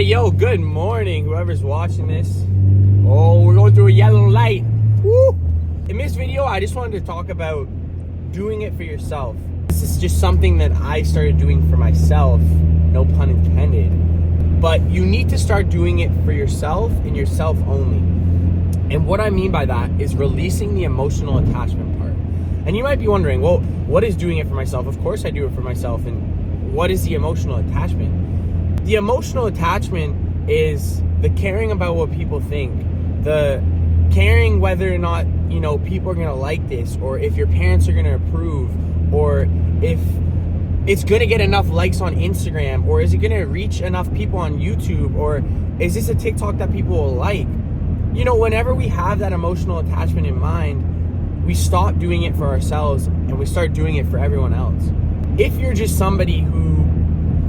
Yo, good morning, whoever's watching this. Oh, we're going through a yellow light. Woo! In this video, I just wanted to talk about doing it for yourself. This is just something that I started doing for myself, no pun intended. But you need to start doing it for yourself and yourself only. And what I mean by that is releasing the emotional attachment part. And you might be wondering, well, what is doing it for myself? Of course I do it for myself. And what is the emotional attachment? The emotional attachment is the caring about what people think, the caring whether or not, people are going to like this, or if your parents are going to approve, or if it's going to get enough likes on Instagram, or is it going to reach enough people on YouTube, or is this a TikTok that people will like? Whenever we have that emotional attachment in mind, we stop doing it for ourselves and we start doing it for everyone else. If you're just somebody who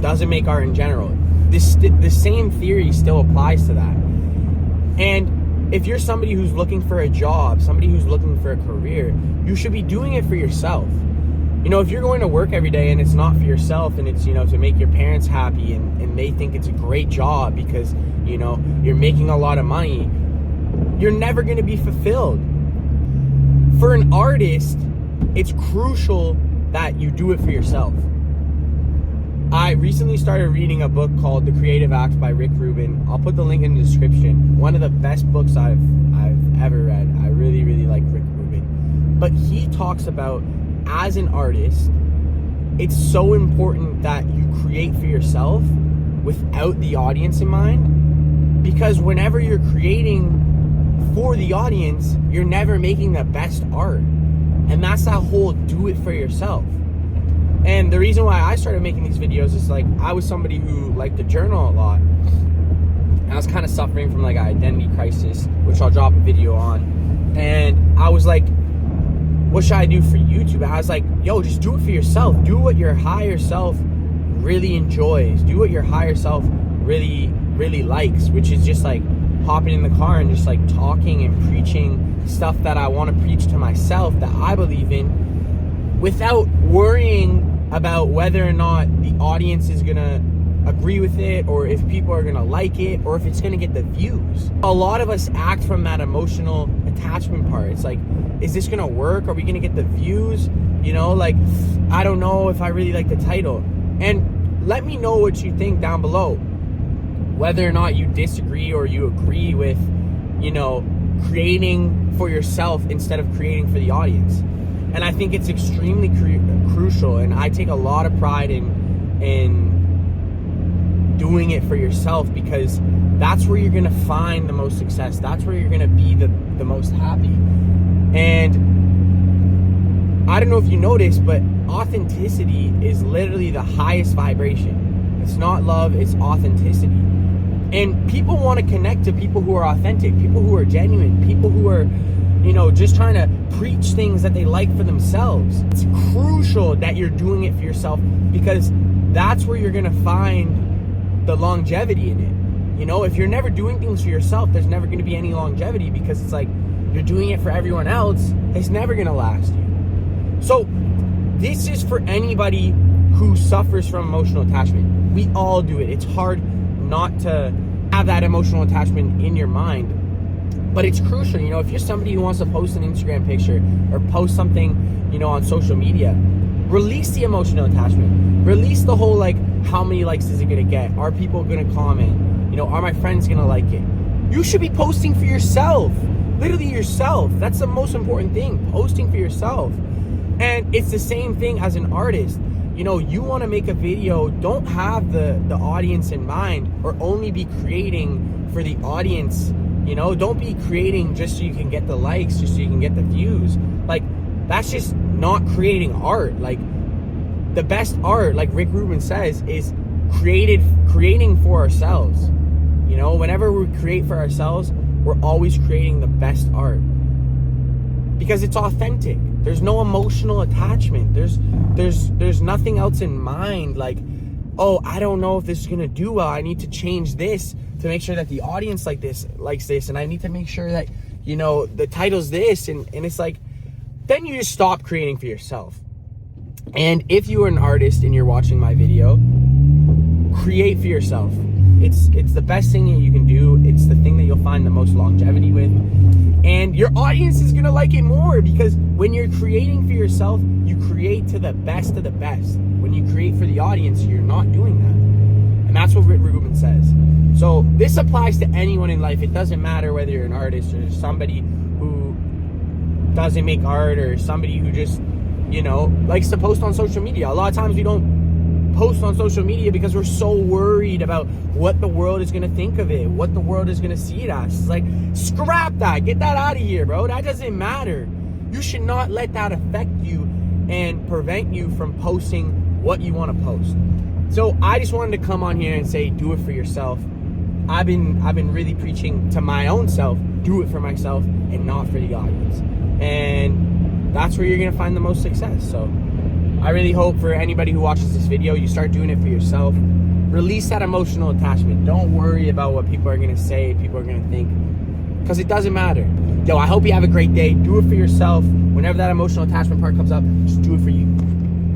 doesn't make art in general, the same theory still applies to that. And if you're somebody who's looking for a job, somebody who's looking for a career, you should be doing it for yourself. If you're going to work every day and it's not for yourself, and it's, to make your parents happy and they think it's a great job because, you're making a lot of money, you're never going to be fulfilled. For an artist, it's crucial that you do it for yourself. I recently started reading a book called The Creative Act by Rick Rubin. I'll put the link in the description. One of the best books I've ever read. I really, really like Rick Rubin. But he talks about, as an artist, it's so important that you create for yourself without the audience in mind. Because whenever you're creating for the audience, you're never making the best art. And that's that whole do it for yourself. And the reason why I started making these videos is I was somebody who liked to journal a lot. And I was kind of suffering from an identity crisis, which I'll drop a video on. And I was like, what should I do for YouTube? And I was like, just do it for yourself. Do what your higher self really enjoys. Do what your higher self really, really likes, which is just hopping in the car and just talking and preaching stuff that I want to preach to myself, that I believe in, without worrying about whether or not the audience is gonna agree with it, or if people are gonna like it, or if it's gonna get the views. A lot of us act from that emotional attachment part. It's is this gonna work? Are we gonna get the views? I don't know if I really like the title. And let me know what you think down below, whether or not you disagree or you agree with, creating for yourself instead of creating for the audience. And I think it's extremely crucial, and I take a lot of pride in doing it for yourself, because that's where you're gonna find the most success. That's where you're gonna be the most happy. And I don't know if you noticed, but authenticity is literally the highest vibration. It's not love, it's authenticity. And people want to connect to people who are authentic, people who are genuine, people who are just trying to preach things that they like for themselves. It's crucial that you're doing it for yourself, because that's where you're going to find the longevity in it. If you're never doing things for yourself, there's never going to be any longevity, because it's you're doing it for everyone else. It's never going to last you. So this is for anybody who suffers from emotional attachment. We all do it. It's hard not to have that emotional attachment in your mind. But it's crucial, if you're somebody who wants to post an Instagram picture or post something, on social media, release the emotional attachment. Release the whole, how many likes is it going to get? Are people going to comment? Are my friends going to like it? You should be posting for yourself. Literally yourself. That's the most important thing, posting for yourself. And it's the same thing as an artist. You want to make a video, don't have the audience in mind, or only be creating for the audience. Don't be creating just so you can get the likes, just so you can get the views. That's just not creating art. The best art, like Rick Rubin says, is creating for ourselves. Whenever we create for ourselves, we're always creating the best art, because it's authentic. There's no emotional attachment. There's nothing else in mind. Oh, I don't know if this is gonna do well. I need to change this to make sure that the audience likes this, and I need to make sure that the title's this, and it's then you just stop creating for yourself. And if you are an artist and you're watching my video, create for yourself. It's the best thing that you can do. It's the thing that you'll find the most longevity with. And your audience is gonna like it more, because when you're creating for yourself, you create to the best of the best. When you create for the audience, you're not doing that. And that's what Rick Rubin says. So this applies to anyone in life. It doesn't matter whether you're an artist or somebody who doesn't make art, or somebody who just, likes to post on social media. A lot of times we don't post on social media because we're so worried about what the world is going to think of it, what the world is going to see it as. It's like, scrap that, get that out of here, bro. That doesn't matter. You should not let that affect you and prevent you from posting what you want to post. So I just wanted to come on here and say, do it for yourself. I've been really preaching to my own self, do it for myself and not for the audience. And that's where you're going to find the most success. So I really hope for anybody who watches this video, you start doing it for yourself. Release that emotional attachment. Don't worry about what people are going to say, people are going to think, because it doesn't matter. Yo, I hope you have a great day. Do it for yourself. Whenever that emotional attachment part comes up, just do it for you.